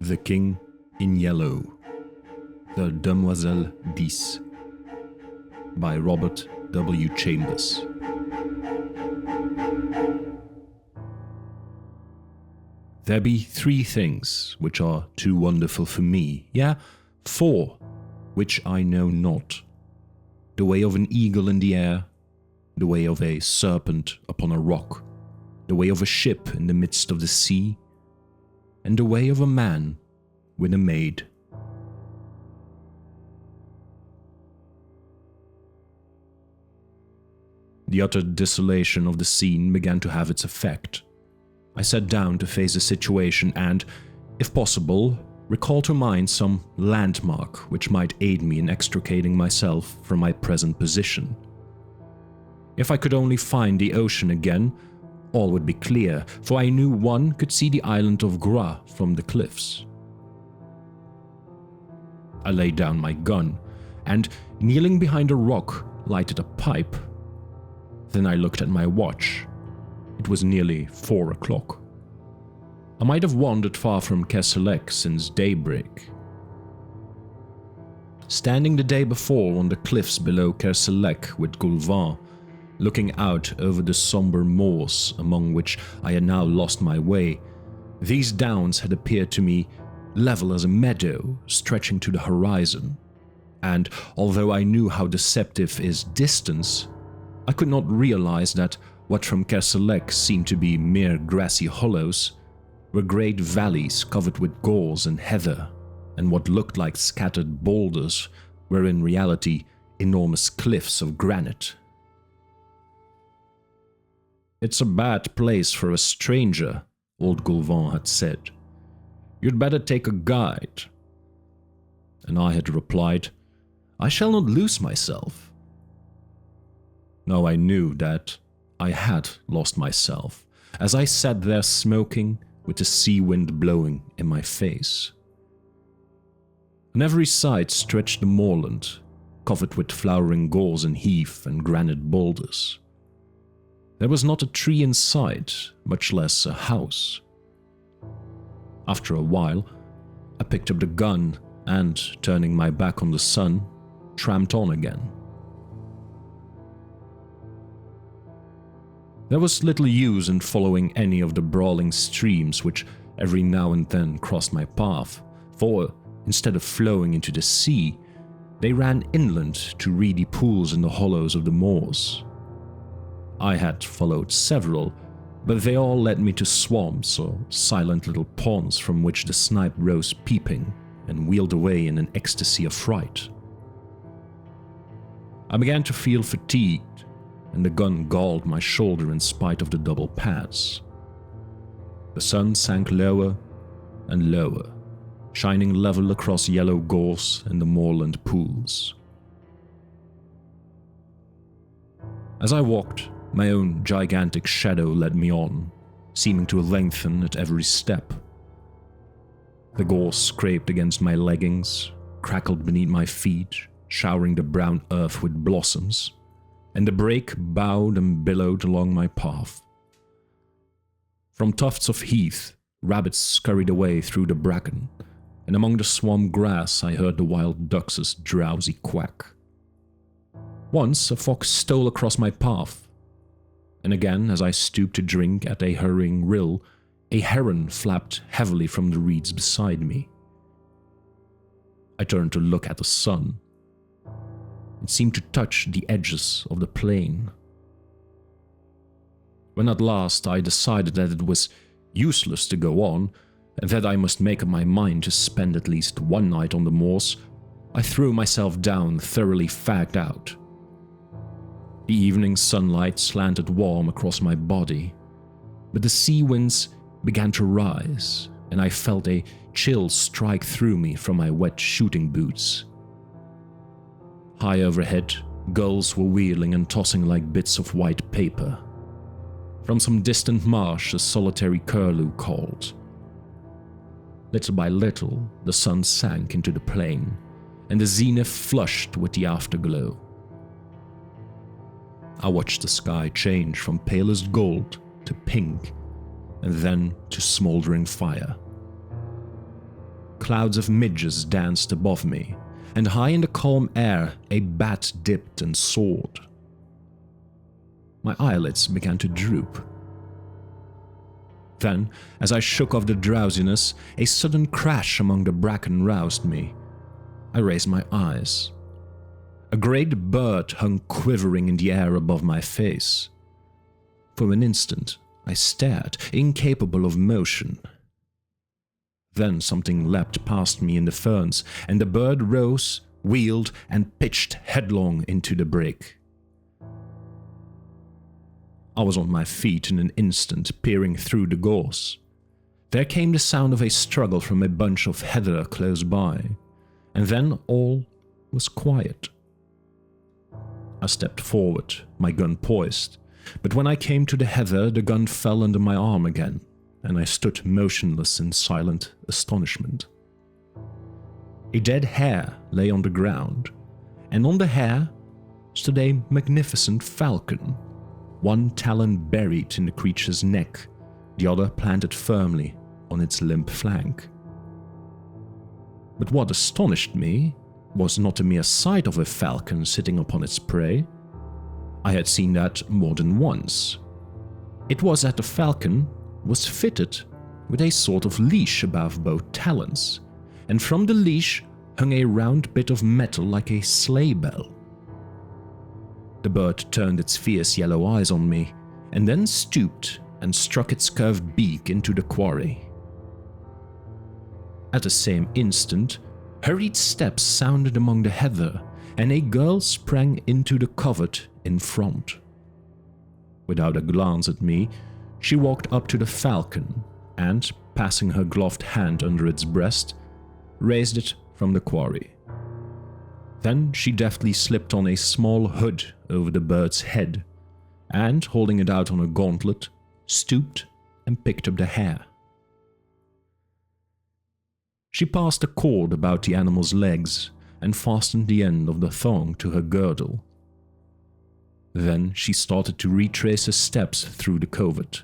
The King in Yellow, The Demoiselle D'Ys, by Robert W. Chambers. There be 3 things which are too wonderful for me, 4, which I know not. The way of an eagle in the air, the way of a serpent upon a rock, the way of a ship in the midst of the sea, and the way of a man with a maid. The utter desolation of the scene began to have its effect. I sat down to face the situation and, if possible, recall to mind some landmark which might aid me in extricating myself from my present position. If I could only find the ocean again, all would be clear, for I knew one could see the island of Gras from the cliffs. I laid down my gun and, kneeling behind a rock, lighted a pipe. Then I looked at my watch. It was nearly 4 o'clock. I might have wandered far from Kerselec since daybreak. Standing the day before on the cliffs below Kerselec with Goulvan, looking out over the somber moors among which I had now lost my way, these downs had appeared to me level as a meadow stretching to the horizon, and although I knew how deceptive is distance, I could not realize that what from Kerselec seemed to be mere grassy hollows were great valleys covered with gorse and heather, and what looked like scattered boulders were in reality enormous cliffs of granite. "It's a bad place for a stranger," old Goulvan had said. "You'd better take a guide." And I had replied, "I shall not lose myself." Now I knew that I had lost myself, as I sat there smoking with the sea wind blowing in my face. On every side stretched the moorland, covered with flowering gorse and heath and granite boulders. There was not a tree in sight, much less a house. After a while, I picked up the gun and, turning my back on the sun, tramped on again. There was little use in following any of the brawling streams which every now and then crossed my path, for, instead of flowing into the sea, they ran inland to reedy pools in the hollows of the moors. I had followed several, but they all led me to swamps or silent little ponds from which the snipe rose peeping and wheeled away in an ecstasy of fright. I began to feel fatigued, and the gun galled my shoulder in spite of the double pads. The sun sank lower and lower, shining level across yellow gorse and the moorland pools. As I walked, my own gigantic shadow led me on, seeming to lengthen at every step. The gorse scraped against my leggings, crackled beneath my feet, showering the brown earth with blossoms, and the brake bowed and billowed along my path. From tufts of heath, rabbits scurried away through the bracken, and among the swamp grass I heard the wild ducks' drowsy quack. Once a fox stole across my path, and again, as I stooped to drink at a hurrying rill, a heron flapped heavily from the reeds beside me. I turned to look at the sun. It seemed to touch the edges of the plain. When at last I decided that it was useless to go on, and that I must make up my mind to spend at least one night on the moors, I threw myself down thoroughly fagged out. The evening sunlight slanted warm across my body, but the sea winds began to rise, and I felt a chill strike through me from my wet shooting boots. High overhead, gulls were wheeling and tossing like bits of white paper. From some distant marsh, a solitary curlew called. Little by little, the sun sank into the plain, and the zenith flushed with the afterglow. I watched the sky change from palest gold to pink, and then to smoldering fire. clouds of midges danced above me, and high in the calm air a bat dipped and soared. My eyelids began to droop. Then, as I shook off the drowsiness, a sudden crash among the bracken roused me. I raised my eyes. A great bird hung quivering in the air above my face. For an instant, I stared, incapable of motion. Then something leapt past me in the ferns, and the bird rose, wheeled, and pitched headlong into the brake. I was on my feet in an instant, peering through the gorse. There came the sound of a struggle from a bunch of heather close by, and then all was quiet. I stepped forward, my gun poised, but when I came to the heather, the gun fell under my arm again, and I stood motionless in silent astonishment. A dead hare lay on the ground, and on the hare stood a magnificent falcon, one talon buried in the creature's neck, the other planted firmly on its limp flank. But what astonished me was not the mere sight of a falcon sitting upon its prey. I had seen that more than once. It was that the falcon was fitted with a sort of leash above both talons, and from the leash hung a round bit of metal like a sleigh bell. The bird turned its fierce yellow eyes on me, and then stooped and struck its curved beak into the quarry. At the same instant, hurried steps sounded among the heather, and a girl sprang into the covert in front. Without a glance at me, she walked up to the falcon and, passing her gloved hand under its breast, raised it from the quarry. Then she deftly slipped on a small hood over the bird's head, and, holding it out on a gauntlet, stooped and picked up the hare. She passed a cord about the animal's legs and fastened the end of the thong to her girdle. Then she started to retrace her steps through the covert.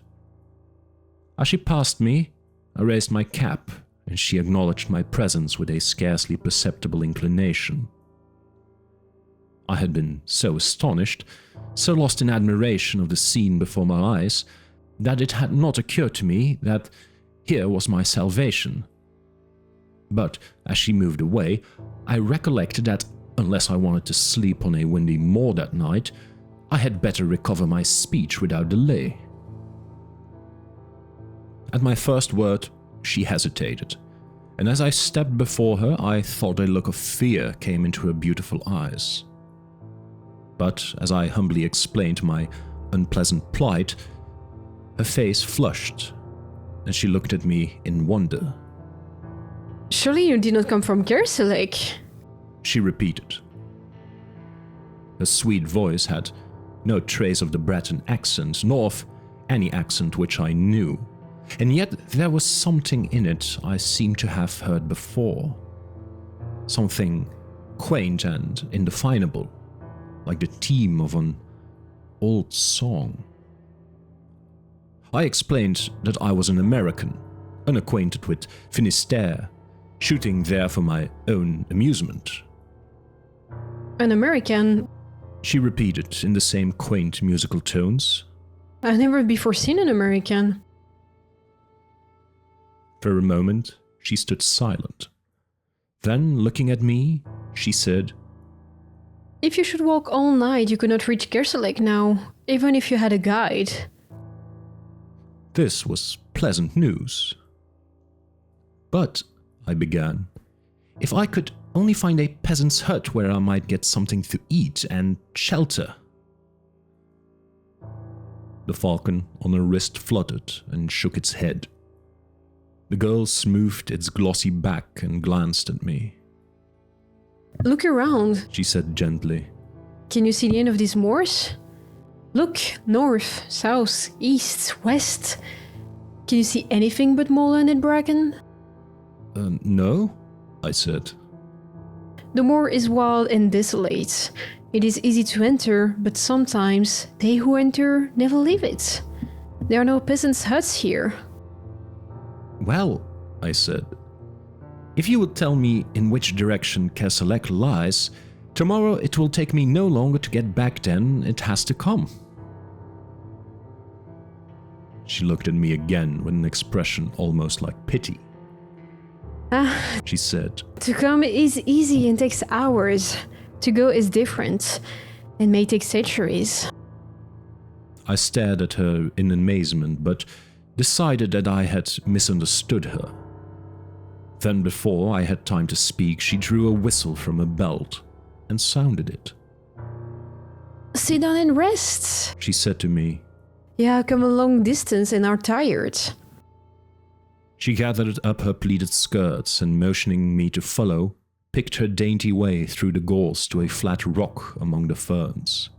As she passed me, I raised my cap, and she acknowledged my presence with a scarcely perceptible inclination. I had been so astonished, so lost in admiration of the scene before my eyes, that it had not occurred to me that here was my salvation. But as she moved away, I recollected that, unless I wanted to sleep on a windy moor that night, I had better recover my speech without delay. At my first word, she hesitated, and as I stepped before her, I thought a look of fear came into her beautiful eyes. But as I humbly explained my unpleasant plight, her face flushed, and she looked at me in wonder. Surely you did not come from Kerselek? She repeated. Her sweet voice had no trace of the Breton accent, nor of any accent which I knew, and yet there was something in it I seemed to have heard before. Something quaint and indefinable, like the theme of an old song. I explained that I was an American, unacquainted with Finistère, shooting there for my own amusement. An American? She repeated in the same quaint musical tones. I've never before seen an American. For a moment, she stood silent. Then, looking at me, she said, If you should walk all night, you could not reach Kerselek now, even if you had a guide. This was pleasant news. But, I began, if I could only find a peasant's hut where I might get something to eat and shelter. The falcon on her wrist fluttered and shook its head. The girl smoothed its glossy back and glanced at me. Look around, she said gently. Can you see the end of these moors? Look, north, south, east, west. Can you see anything but moorland and bracken? No, I said. The moor is wild and desolate. It is easy to enter, but sometimes they who enter never leave it. There are no peasants' huts here. Well, I said, If you would tell me in which direction Kerselec lies, tomorrow it will take me no longer to get back than it has to come. She looked at me again with an expression almost like pity. She said, To come is easy and takes hours. To go is different and may take centuries. I stared at her in amazement, but decided that I had misunderstood her. Then, before I had time to speak, she drew a whistle from a belt and sounded it. Sit down and rest, She said to me. Yeah, come a long distance and are tired. She gathered up her pleated skirts and, motioning me to follow, picked her dainty way through the gorse to a flat rock among the ferns.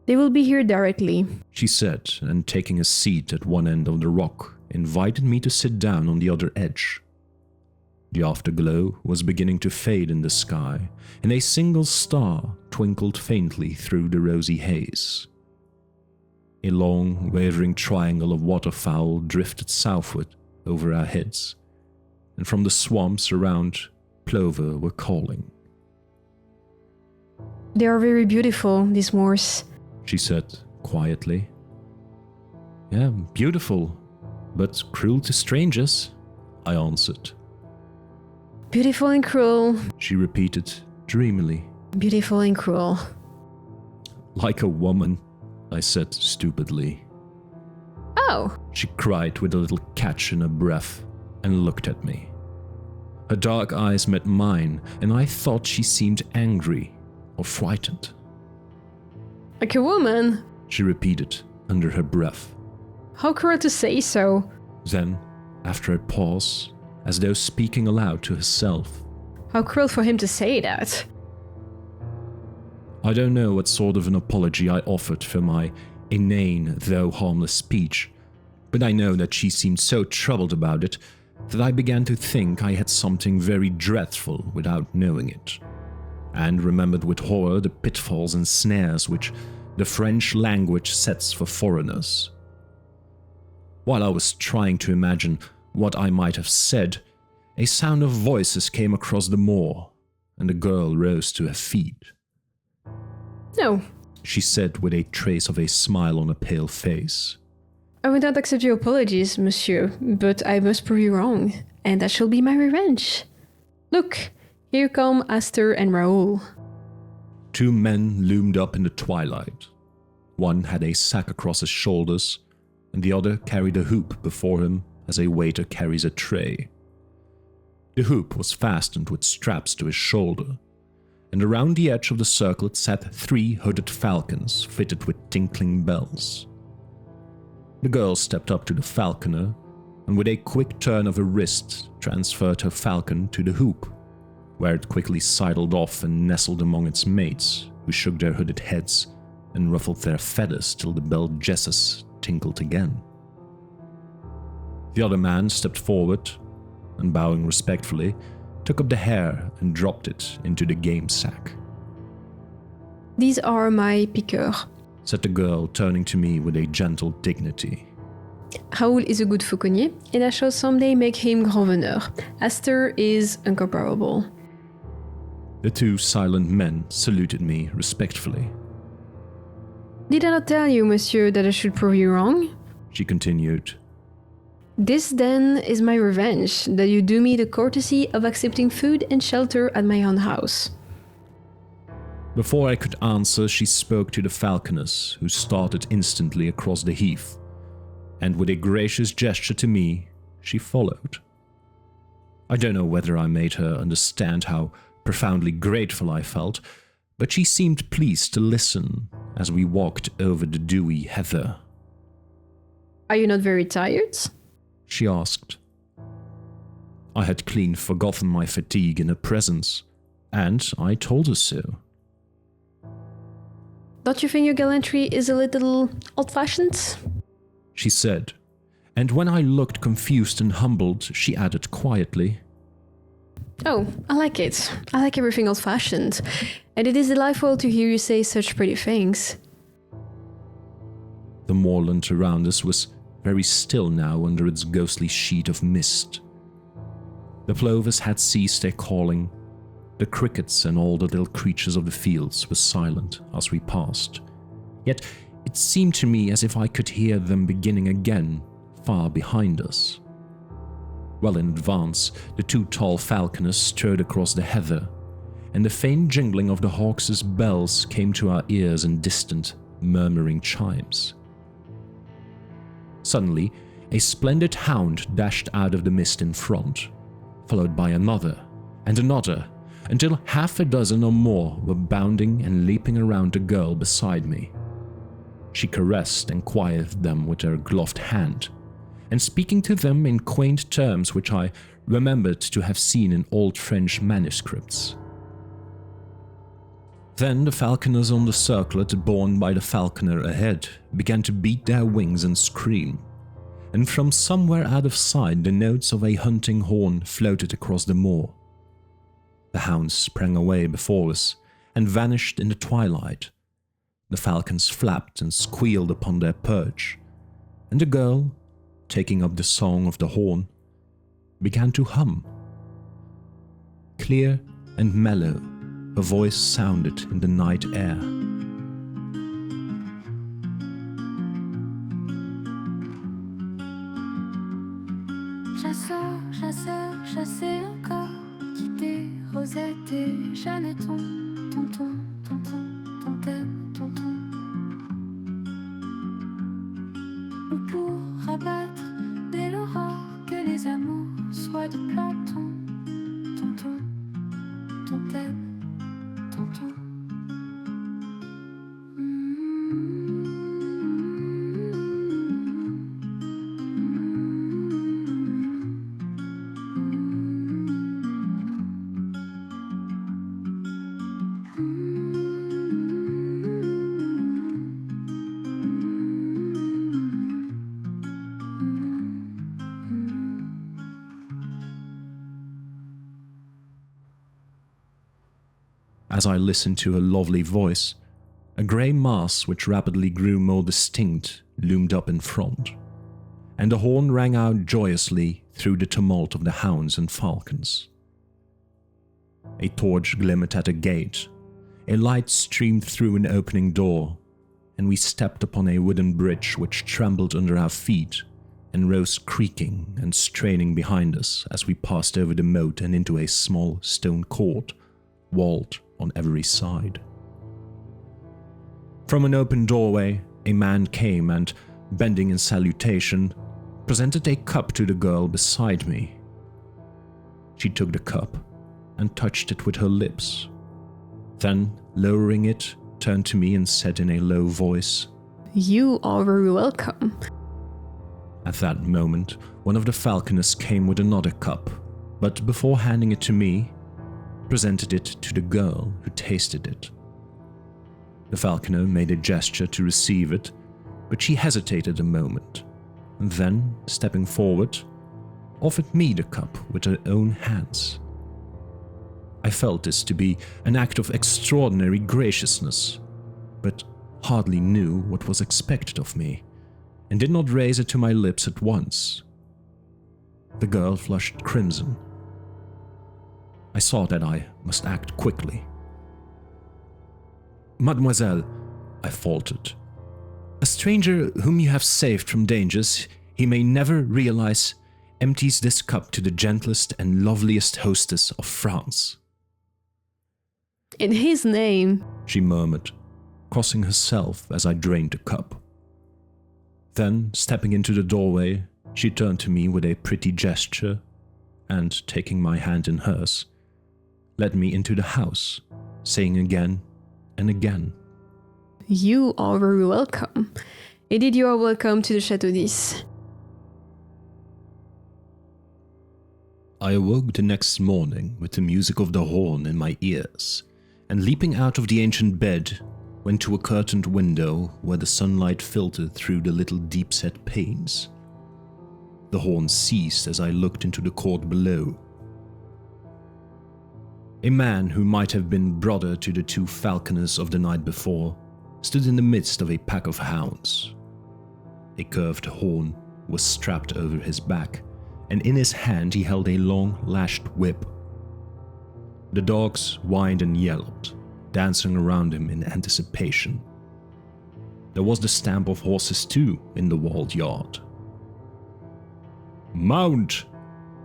They will be here directly, She said, and taking a seat at one end of the rock, invited me to sit down on the other edge. The afterglow was beginning to fade in the sky, and a single star twinkled faintly through the rosy haze. A long, wavering triangle of waterfowl drifted southward over our heads, and from the swamps around, plover were calling. They are very beautiful, these moors. She said quietly. Yeah, beautiful, but cruel to strangers, I answered. Beautiful and cruel. She repeated dreamily. Beautiful and cruel. Like a woman, I said stupidly. Oh, She cried with a little catch in her breath and looked at me. Her dark eyes met mine, and I thought she seemed angry or frightened. like a woman? She repeated under her breath. How cruel to say so. Then, after a pause, as though speaking aloud to herself, How cruel for him to say that. I don't know what sort of an apology I offered for my inane though harmless speech, but I know that she seemed so troubled about it that I began to think I had something very dreadful without knowing it, and remembered with horror the pitfalls and snares which the French language sets for foreigners. While I was trying to imagine what I might have said, a sound of voices came across the moor, and the girl rose to her feet. No, She said with a trace of a smile on her pale face. I will not accept your apologies, monsieur, but I must prove you wrong, and that shall be my revenge. Look, here come Hastur and Raoul. Two men loomed up in the twilight. One had a sack across his shoulders, and the other carried a hoop before him as a waiter carries a tray. The hoop was fastened with straps to his shoulder, and around the edge of the circlet sat 3 hooded falcons fitted with tinkling bells. The girl stepped up to the falconer, and with a quick turn of her wrist transferred her falcon to the hoop, where it quickly sidled off and nestled among its mates, who shook their hooded heads and ruffled their feathers till the bell jesses tinkled again. The other man stepped forward, and bowing respectfully, took up the hare and dropped it into the game sack. These are my piqueurs. Said the girl, turning to me with a gentle dignity. Raoul is a good fauconnier, and I shall someday make him grand veneur. Hastur is incomparable. The 2 silent men saluted me respectfully. Did I not tell you, monsieur, that I should prove you wrong? She continued. This, then, is my revenge, that you do me the courtesy of accepting food and shelter at my own house. Before I could answer, she spoke to the falconers, who started instantly across the heath, and with a gracious gesture to me, she followed. I don't know whether I made her understand how profoundly grateful I felt, but she seemed pleased to listen as we walked over the dewy heather. Are you not very tired? She asked. I had clean forgotten my fatigue in her presence, and I told her so. Don't you think your gallantry is a little old-fashioned? She said, and when I looked confused and humbled, she added quietly, Oh, I like it. I like everything old-fashioned. And it is delightful to hear you say such pretty things. The moorland around us was very still now under its ghostly sheet of mist. The plovers had ceased their calling. The crickets and all the little creatures of the fields were silent as we passed. Yet it seemed to me as if I could hear them beginning again, far behind us. Well in advance, the two tall falconers strode across the heather, and the faint jingling of the hawks' bells came to our ears in distant, murmuring chimes. Suddenly, a splendid hound dashed out of the mist in front, followed by another and another, until half a dozen or more were bounding and leaping around the girl beside me. She caressed and quieted them with her gloved hand, and speaking to them in quaint terms which I remembered to have seen in old French manuscripts. Then the falconers on the circlet borne by the falconer ahead began to beat their wings and scream, and from somewhere out of sight the notes of a hunting horn floated across the moor. The hounds sprang away before us and vanished in the twilight. The falcons flapped and squealed upon their perch, and the girl, taking up the song of the horn, began to hum. Clear and mellow, her voice sounded in the night air. Chasseur, chasseur, chassez encore, quittez Rosette et Jeanneton, tonton, tonton, tontaine, tonton. Ou pour rabattre dès l'aurore que les amours soient de planton, tonton, tontaine, tonton. As I listened to her lovely voice, a grey mass which rapidly grew more distinct loomed up in front, and the horn rang out joyously through the tumult of the hounds and falcons. A torch glimmered at a gate, a light streamed through an opening door, and we stepped upon a wooden bridge which trembled under our feet and rose creaking and straining behind us as we passed over the moat and into a small stone court, walled on every side. From an open doorway, a man came and, bending in salutation, presented a cup to the girl beside me. She took the cup and touched it with her lips. Then, lowering it, turned to me and said in a low voice, "You are very welcome." At that moment, one of the falconers came with another cup, but before handing it to me, presented it to the girl, who tasted it. The falconer made a gesture to receive it, but she hesitated a moment, and then, stepping forward, offered me the cup with her own hands. I felt this to be an act of extraordinary graciousness, but hardly knew what was expected of me, and did not raise it to my lips at once. The girl flushed crimson. I saw that I must act quickly. "Mademoiselle," I faltered, "a stranger whom you have saved from dangers he may never realize empties this cup to the gentlest and loveliest hostess of France." "In his name," she murmured, crossing herself as I drained the cup. Then, stepping into the doorway, she turned to me with a pretty gesture and, taking my hand in hers, led me into the house, saying again and again, "You are very welcome. Indeed, you are welcome to the Château d'Ys." I awoke the next morning with the music of the horn in my ears, and leaping out of the ancient bed, went to a curtained window where the sunlight filtered through the little deep-set panes. The horn ceased as I looked into the court below. A man who might have been brother to the two falconers of the night before stood in the midst of a pack of hounds. A curved horn was strapped over his back, and in his hand he held a long lashed whip. The dogs whined and yelped, dancing around him in anticipation. There was the stamp of horses too in the walled yard. "Mount!"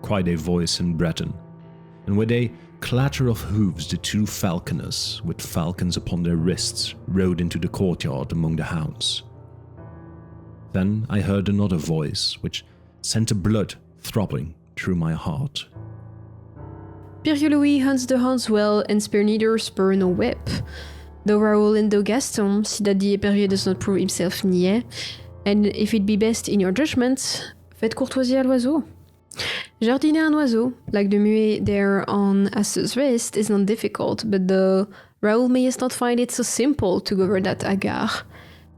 cried a voice in Breton, and with a clatter of hooves the two falconers, with falcons upon their wrists, rode into the courtyard among the hounds. Then I heard another voice, which sent the blood throbbing through my heart. Pierre Louis hunts the hounds well, and spare neither spur nor whip. Though Raoul and though Gaston see that the Epervier does not prove himself niais, and if it be best in your judgment, faites courtoisie à l'oiseau. Jardiner un oiseau, like the muet there on Hastur's wrist, is not difficult, but the Raoul mayest not find it so simple to govern that hagard.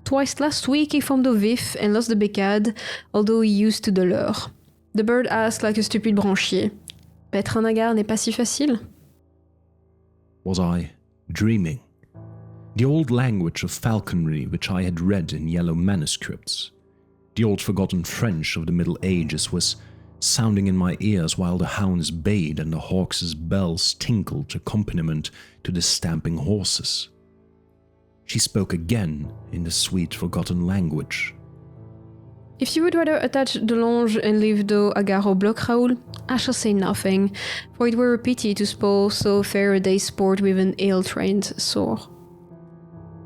Twice last week he formed au vif and lost the bécade, although he used to the leurre. The bird asked like a stupid branchier. Paître un hagard n'est pas si facile. Was I dreaming? The old language of falconry which I had read in yellow manuscripts, the old forgotten French of the Middle Ages, was sounding in my ears while the hounds bayed and the hawks' bells tinkled accompaniment to the stamping horses. She spoke again in the sweet forgotten language. If you would rather attach the longe and leave the hagard au bloc, Raoul, I shall say nothing, for it were a pity to spoil so fair a day's sport with an ill-trained sore.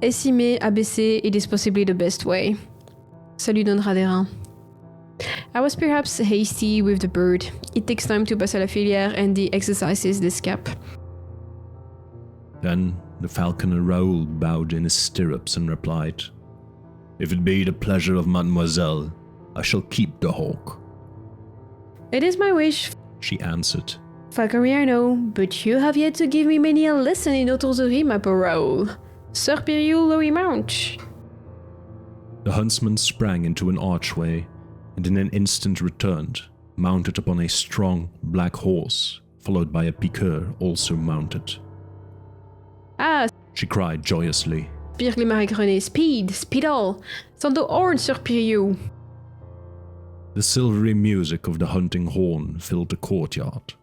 Estimer, abaisser, it is possibly the best way. Ça lui donnera des reins. I was perhaps hasty with the bird. It takes time to passer la filière and the exercises this cap. Then the falconer Raoul bowed in his stirrups and replied, "If it be the pleasure of mademoiselle, I shall keep the hawk." It is my wish, she answered. Falconry I know, but you have yet to give me many a lesson in autorerie, my poor Raoul. Sir Piriou Louis Mount. The huntsman sprang into an archway, and in an instant returned, mounted upon a strong black horse, followed by a piqueur also mounted. Ah, She cried joyously. Pierre Grimard-Grenet, speed, speed all! Sound the horn, Sir Piriou! The silvery music of the hunting horn filled the courtyard.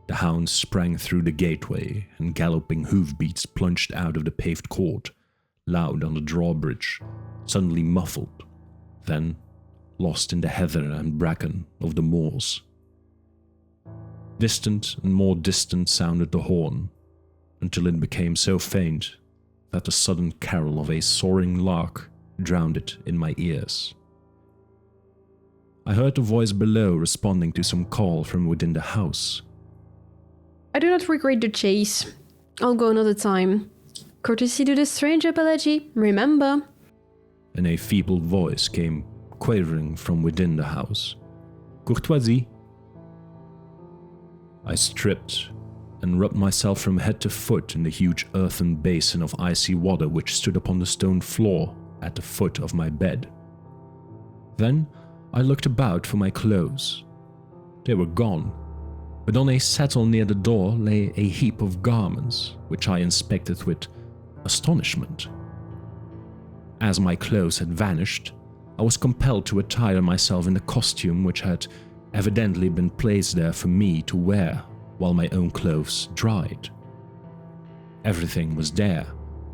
The hounds sprang through the gateway, and galloping hoofbeats plunged out of the paved court, loud on the drawbridge, suddenly muffled, then lost in the heather and bracken of the moors. Distant and more distant sounded the horn, until it became so faint that the sudden carol of a soaring lark drowned it in my ears. I heard the voice below responding to some call from within the house. I do not regret the chase. I'll go another time. Courtesy to the stranger, Pelagie, remember. And a feeble voice came quavering from within the house. Courtoisie. I stripped and rubbed myself from head to foot in the huge earthen basin of icy water which stood upon the stone floor at the foot of my bed. Then I looked about for my clothes. They were gone, but on a settle near the door lay a heap of garments, which I inspected with astonishment. As my clothes had vanished, I was compelled to attire myself in the costume which had evidently been placed there for me to wear while my own clothes dried. Everything was there,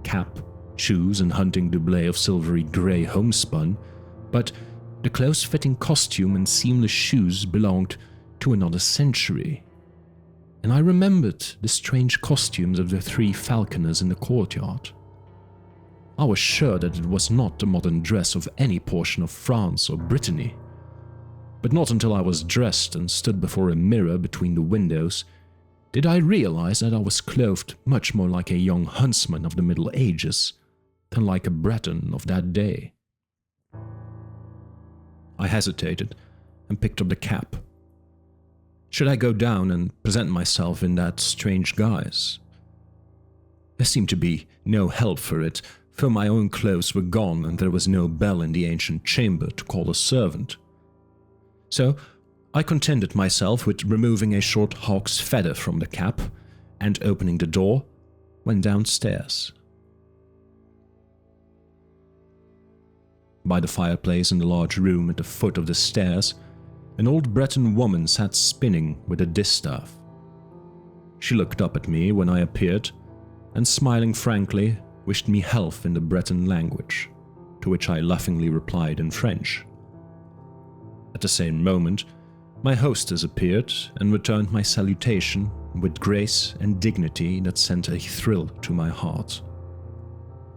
cap, shoes and hunting doublet of silvery grey homespun, but the close-fitting costume and seamless shoes belonged to another century. And I remembered the strange costumes of the three falconers in the courtyard. I was sure that it was not the modern dress of any portion of France or Brittany. But not until I was dressed and stood before a mirror between the windows did I realize that I was clothed much more like a young huntsman of the Middle Ages than like a Breton of that day. I hesitated and picked up the cap. Should I go down and present myself in that strange guise? There seemed to be no help for it, for my own clothes were gone and there was no bell in the ancient chamber to call a servant. So I contented myself with removing a short hawk's feather from the cap and, opening the door, went downstairs. By the fireplace in the large room at the foot of the stairs, An old Breton woman sat spinning with a distaff. She looked up at me when I appeared, and smiling frankly, wished me health in the Breton language, to which I laughingly replied in French. At the same moment, my hostess appeared and returned my salutation with grace and dignity that sent a thrill to my heart.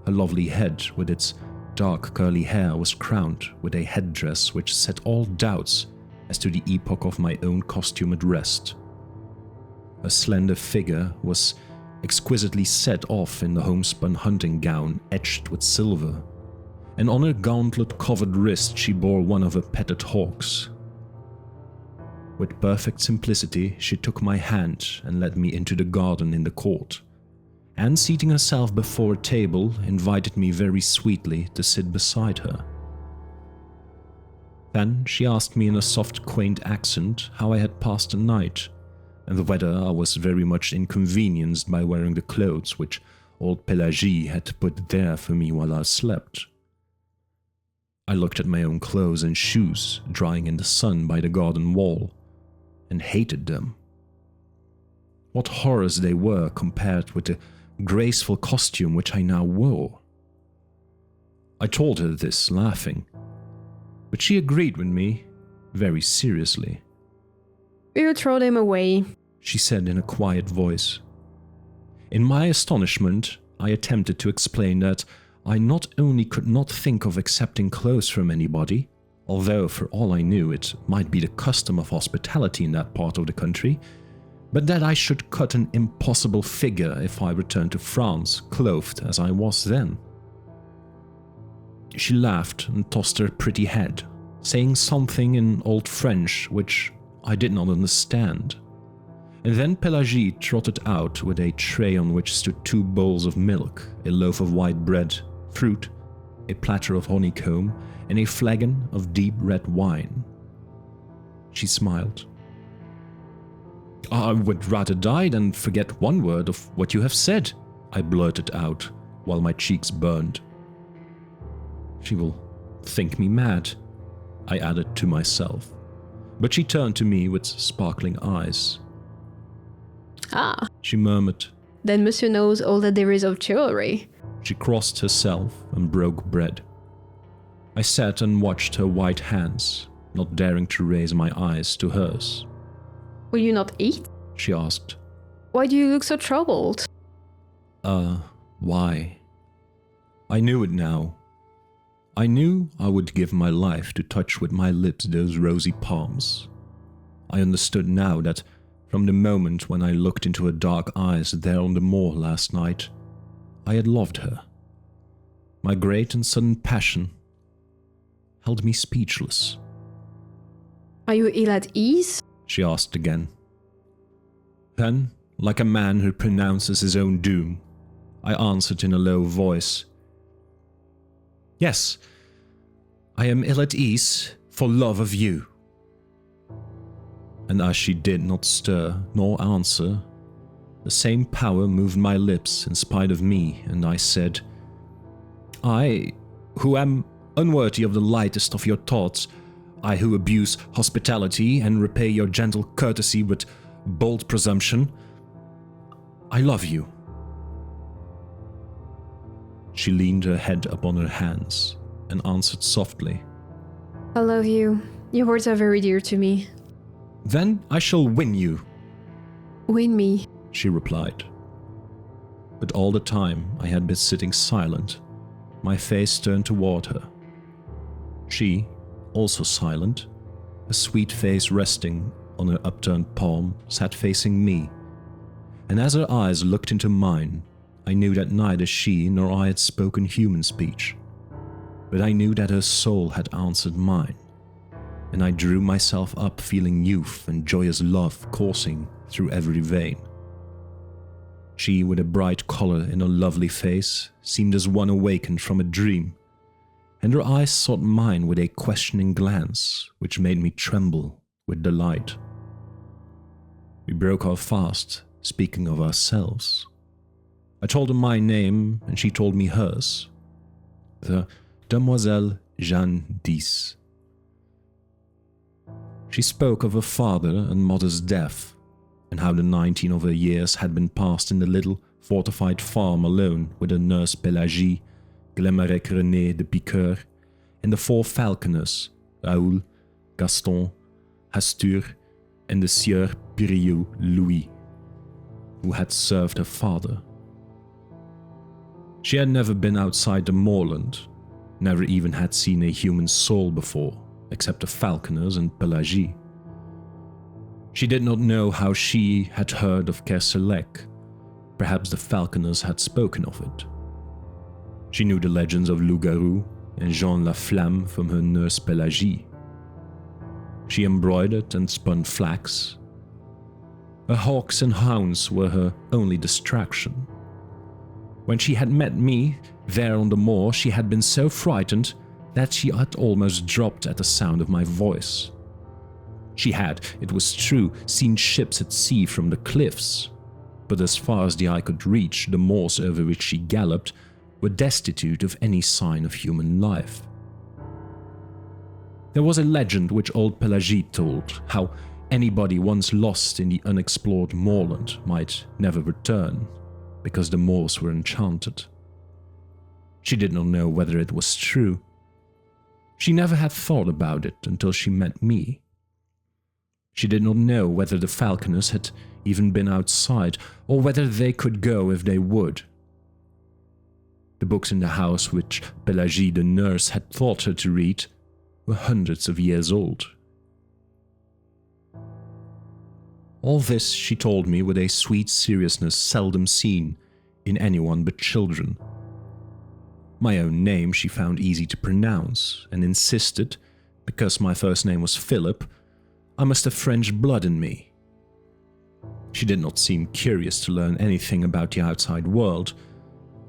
Her lovely head with its dark curly hair was crowned with a headdress which set all doubts as to the epoch of my own costume at rest. Her slender figure was exquisitely set off in the homespun hunting gown etched with silver, and on her gauntlet-covered wrist she bore one of her petted hawks. With perfect simplicity, she took my hand and led me into the garden in the court, and seating herself before a table, invited me very sweetly to sit beside her. Then she asked me in a soft, quaint accent how I had passed the night, and whether I was very much inconvenienced by wearing the clothes which old Pelagie had put there for me while I slept. I looked at my own clothes and shoes drying in the sun by the garden wall, and hated them. What horrors they were compared with the graceful costume which I now wore. I told her this, laughing, but she agreed with me very seriously. "You throw them away," she said in a quiet voice. In my astonishment, I attempted to explain that I not only could not think of accepting clothes from anybody, although for all I knew it might be the custom of hospitality in that part of the country, but that I should cut an impossible figure if I returned to France clothed as I was then. She laughed and tossed her pretty head, saying something in old French which I did not understand. And then Pelagie trotted out with a tray on which stood 2 bowls of milk, a loaf of white bread, fruit, a platter of honeycomb, and a flagon of deep red wine. She smiled. "I would rather die than forget one word of what you have said," I blurted out, while my cheeks burned. "She will think me mad," I added to myself, but she turned to me with sparkling eyes. "Ah, She murmured. then Monsieur knows all that there is of chivalry." She crossed herself and broke bread. I sat and watched her white hands, not daring to raise my eyes to hers. "Will you not eat?" She asked. "Why do you look so troubled?" Why? I knew it now. I knew I would give my life to touch with my lips those rosy palms. I understood now that from the moment when I looked into her dark eyes there on the moor last night, I had loved her. My great and sudden passion held me speechless. "Are you ill at ease?" She asked again. Then, like a man who pronounces his own doom, I answered in a low voice, "Yes, I am ill at ease for love of you." And as she did not stir nor answer, the same power moved my lips in spite of me, and I said, "I, who am unworthy of the lightest of your thoughts, I who abuse hospitality and repay your gentle courtesy with bold presumption, I love you." She leaned her head upon her hands and answered softly, "I love you. Your words are very dear to me." "Then I shall win you," "Win me." she replied. But all the time I had been sitting silent, my face turned toward her. She, also silent, a sweet face resting on her upturned palm, sat facing me, and as her eyes looked into mine, I knew that neither she nor I had spoken human speech, but I knew that her soul had answered mine, and I drew myself up feeling youth and joyous love coursing through every vein. She, with a bright color in her lovely face, seemed as one awakened from a dream, and her eyes sought mine with a questioning glance which made me tremble with delight. We broke our fast, speaking of ourselves. I told her my name, and she told me hers, the Demoiselle D'Ys. She spoke of her father and mother's death, and how the 19 of her years had been passed in the little fortified farm alone with her nurse Pélagie, Glemarec René de Piqueur, and the 4 falconers, Raoul, Gaston, Hastur, and the Sieur Piriou Louis, who had served her father. She had never been outside the moorland, never even had seen a human soul before, except the falconers and Pélagie. She did not know how she had heard of Kerselec. Perhaps the falconers had spoken of it. She knew the legends of Loup-Garou and Jean la Flamme from her nurse Pélagie. She embroidered and spun flax. Her hawks and hounds were her only distraction. When she had met me, there on the moor, she had been so frightened that she had almost dropped at the sound of my voice. She had, it was true, seen ships at sea from the cliffs, but as far as the eye could reach, the moors over which she galloped were destitute of any sign of human life. There was a legend which old Pélagie told, how anybody once lost in the unexplored moorland might never return, because the moors were enchanted. She did not know whether it was true. She never had thought about it until she met me. She did not know whether the falconers had even been outside, or whether they could go if they would. The books in the house which Pélagie the nurse had taught her to read were hundreds of years old. All this she told me with a sweet seriousness seldom seen in anyone but children. My own name she found easy to pronounce, and insisted, because my first name was Philip, I must have French blood in me. She did not seem curious to learn anything about the outside world,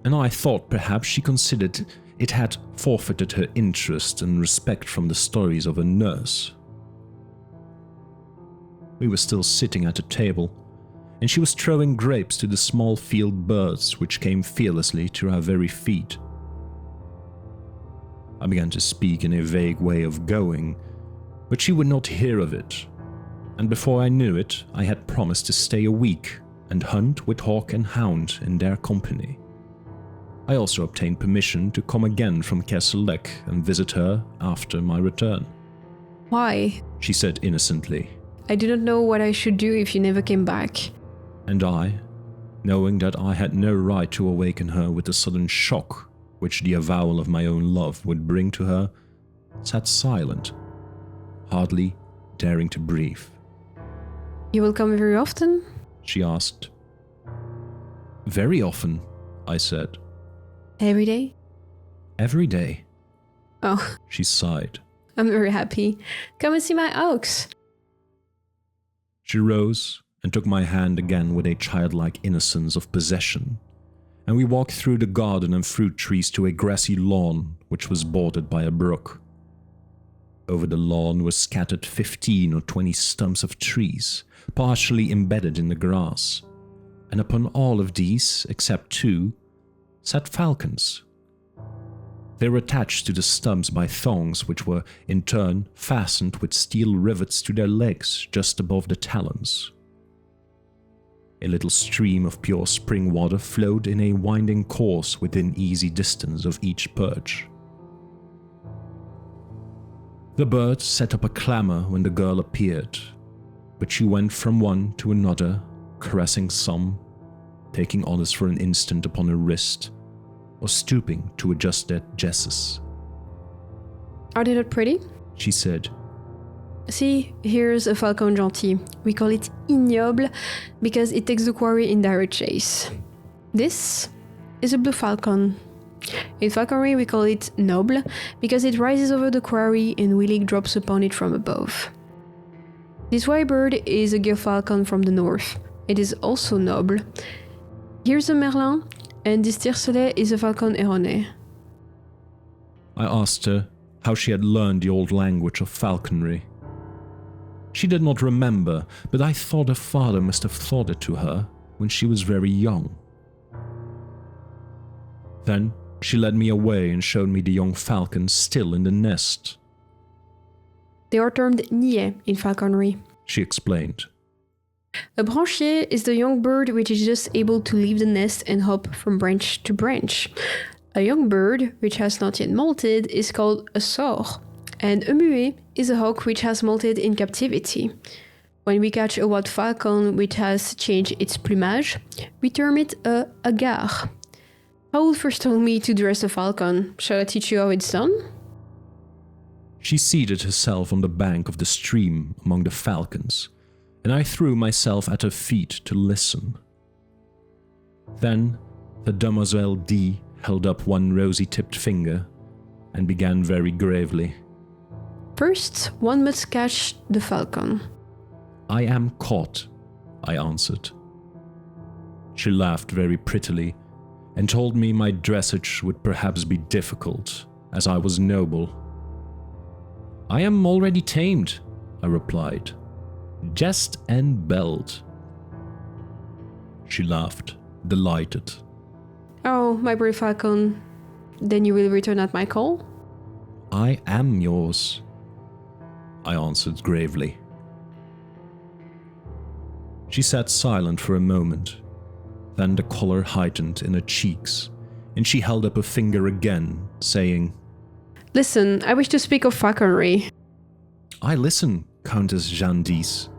and I thought perhaps she considered it had forfeited her interest and respect from the stories of her nurse. We were still sitting at a table, and she was throwing grapes to the small field birds which came fearlessly to our very feet. I began to speak in a vague way of going, but she would not hear of it, and before I knew it, I had promised to stay a week and hunt with hawk and hound in their company. I also obtained permission to come again from Kerselec and visit her after my return. Why? She said innocently. I do not know what I should do if you never came back. And I, knowing that I had no right to awaken her with the sudden shock which the avowal of my own love would bring to her, sat silent, hardly daring to breathe. You will come very often? She asked. Very often, I said. Every day? Every day. Oh, She sighed. I'm very happy. Come and see my oaks. She rose and took my hand again with a childlike innocence of possession, and we walked through the garden and fruit trees to a grassy lawn which was bordered by a brook. Over the lawn were scattered 15 or 20 stumps of trees, partially embedded in the grass, and upon all of these, except 2, sat falcons. They were attached to the stumps by thongs which were, in turn, fastened with steel rivets to their legs just above the talons. A little stream of pure spring water flowed in a winding course within easy distance of each perch. The birds set up a clamor when the girl appeared, but she went from one to another, caressing some, taking others for an instant upon her wrist, or stooping to adjust their jesses. Are they not pretty? She said. See, here's a falcon gentil. We call it ignoble because it takes the quarry in direct chase. This is a blue falcon. In falconry we call it noble because it rises over the quarry and willy drops upon it from above. This white bird is a gerfalcon from the north. It is also noble. Here's a merlin, and this tiercelet is a falcon erroné. I asked her how she had learned the old language of falconry. She did not remember, but I thought her father must have taught it to her when she was very young. Then she led me away and showed me the young falcons still in the nest. They are termed niais in falconry. she explained. A branchier is the young bird which is just able to leave the nest and hop from branch to branch. A young bird, which has not yet molted, is called a sore, and a muet is a hawk which has molted in captivity. When we catch a wild falcon which has changed its plumage, we term it a hagard. Raoul first told me to dress a falcon. Shall I teach you how it's done? She seated herself on the bank of the stream among the falcons, and I threw myself at her feet to listen. Then the Demoiselle D'Ys held up one rosy-tipped finger and began very gravely. First, one must catch the falcon. "I am caught," I answered. She laughed very prettily and told me my dressage would perhaps be difficult, as I was noble. "I am already tamed," I replied. "Jest and belt." She laughed, delighted. Oh, my brave falcon. Then you will return at my call? "I am yours," I answered gravely. She sat silent for a moment. Then the color heightened in her cheeks, and she held up a finger again, saying, Listen, I wish to speak of falconry. "I listen, Countess Jeanne D'Ys."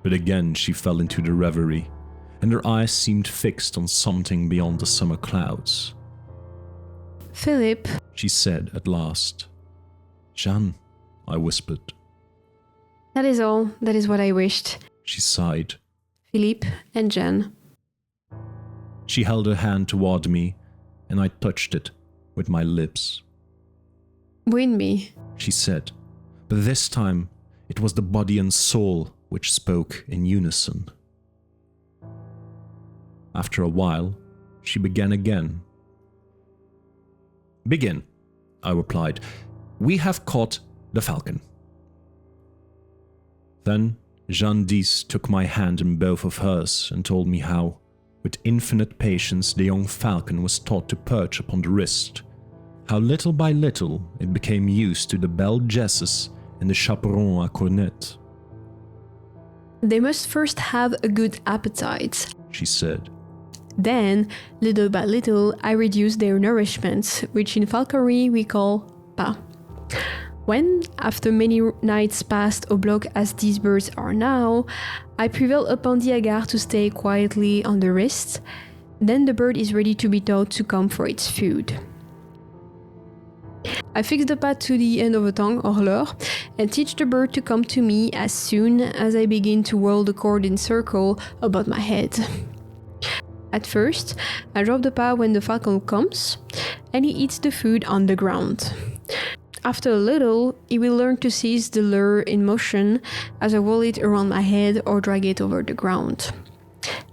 But again she fell into the reverie, and her eyes seemed fixed on something beyond the summer clouds. Philip, She said at last. "Jeanne," I whispered. that is all. That is what I wished. She sighed. Philippe and Jeanne. She held her hand toward me, and I touched it with my lips. Win me. She said, but this time it was the body and soul which spoke in unison. After a while, she began again. "Begin," I replied. "We have caught the falcon." Then Jeanne D'Ys took my hand in both of hers and told me how, with infinite patience, the young falcon was taught to perch upon the wrist, how little by little it became used to the belle jesses and the chaperon à cornette. They must first have a good appetite. She said. Then, little by little, I reduce their nourishment, which in falconry we call pas. When, after many nights passed au bloc as these birds are now, I prevail upon the hagard to stay quietly on the wrist, then the bird is ready to be taught to come for its food. I fix the pas to the end of a tongue or leurre and teach the bird to come to me as soon as I begin to whirl the cord in circle about my head. At first, I drop the pas when the falcon comes, and he eats the food on the ground. After a little, he will learn to seize the lure in motion as I whirl it around my head or drag it over the ground.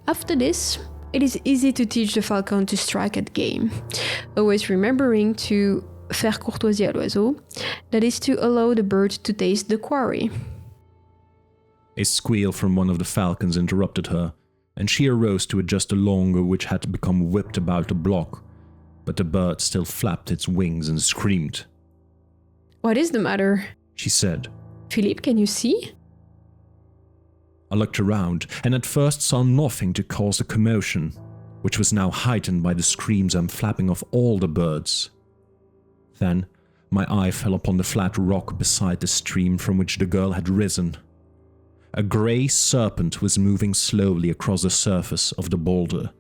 After this, it is easy to teach the falcon to strike at game, always remembering to faire courtoisie à l'oiseau, that is to allow the bird to taste the quarry. A squeal from one of the falcons interrupted her, and she arose to adjust the longer which had become whipped about the block, but the bird still flapped its wings and screamed. What is the matter? She said. Philippe, can you see? I looked around, and at first saw nothing to cause the commotion, which was now heightened by the screams and flapping of all the birds. Then my eye fell upon the flat rock beside the stream from which the girl had risen. A grey serpent was moving slowly across the surface of the boulder,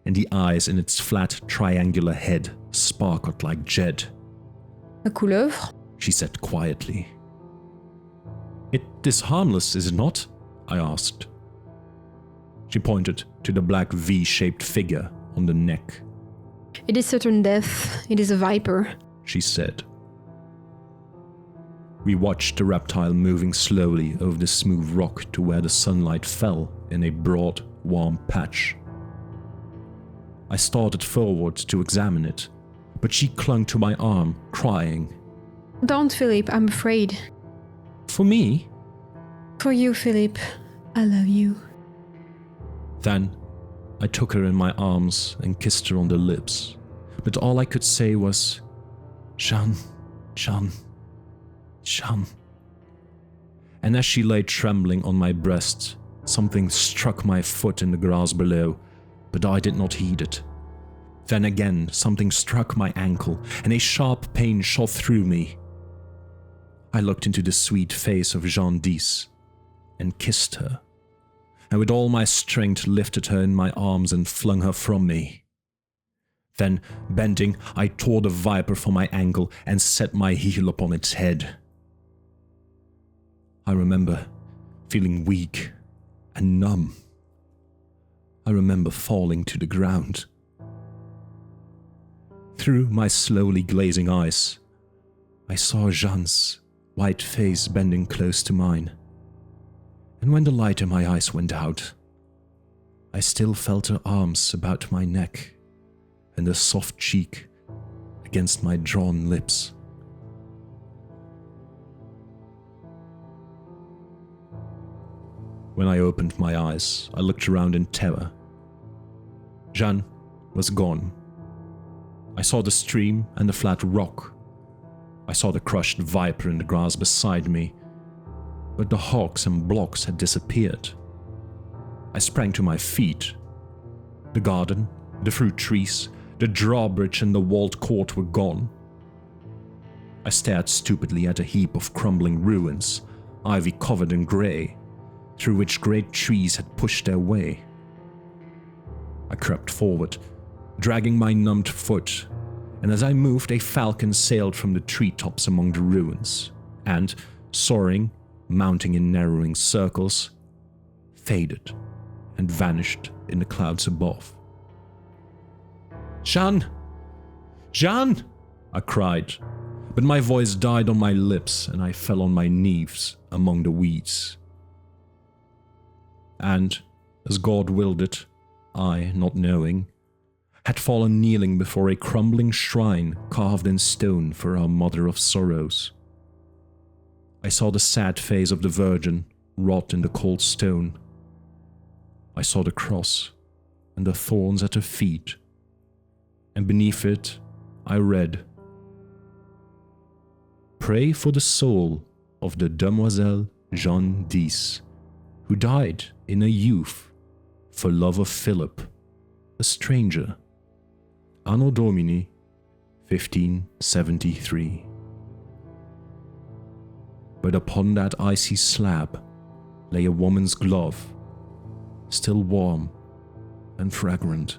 and the eyes in its flat triangular head sparkled like jet. A couleuvre? She said quietly. "It is harmless, is it not?" I asked. She pointed to the black V-shaped figure on the neck. It is certain death. It is a viper. She said. We watched the reptile moving slowly over the smooth rock to where the sunlight fell in a broad, warm patch. I started forward to examine it, but she clung to my arm, crying. Don't, Philippe, I'm afraid. "For me?" For you, Philippe. I love you. Then I took her in my arms and kissed her on the lips, but all I could say was, "Jeanne, Jeanne." Jeanne. And as she lay trembling on my breast, something struck my foot in the grass below, but I did not heed it. Then again, something struck my ankle, and a sharp pain shot through me. I looked into the sweet face of Demoiselle D'Ys and kissed her, and with all my strength lifted her in my arms and flung her from me. Then, bending, I tore the viper from my ankle and set my heel upon its head. I remember feeling weak and numb. I remember falling to the ground. Through my slowly glazing eyes, I saw Jeanne's white face bending close to mine. And when the light in my eyes went out, I still felt her arms about my neck and her soft cheek against my drawn lips. When I opened my eyes, I looked around in terror. Jeanne was gone. I saw the stream and the flat rock. I saw the crushed viper in the grass beside me, but the hawks and blocks had disappeared. I sprang to my feet. The garden, the fruit trees, the drawbridge and the walled court were gone. I stared stupidly at a heap of crumbling ruins, ivy covered and grey, through which great trees had pushed their way. I crept forward, dragging my numbed foot, and as I moved, a falcon sailed from the treetops among the ruins, and, soaring, mounting in narrowing circles, faded and vanished in the clouds above. "Jeanne! Jeanne!" I cried, but my voice died on my lips and I fell on my knees among the weeds. And, as God willed it, I, not knowing, had fallen kneeling before a crumbling shrine carved in stone for our Mother of Sorrows. I saw the sad face of the Virgin wrought in the cold stone. I saw the cross and the thorns at her feet, and beneath it I read, "Pray for the soul of the Demoiselle D'Ys, who died in her youth for love of Philip, a stranger, Anno Domini 1573. But upon that icy slab lay a woman's glove, still warm and fragrant.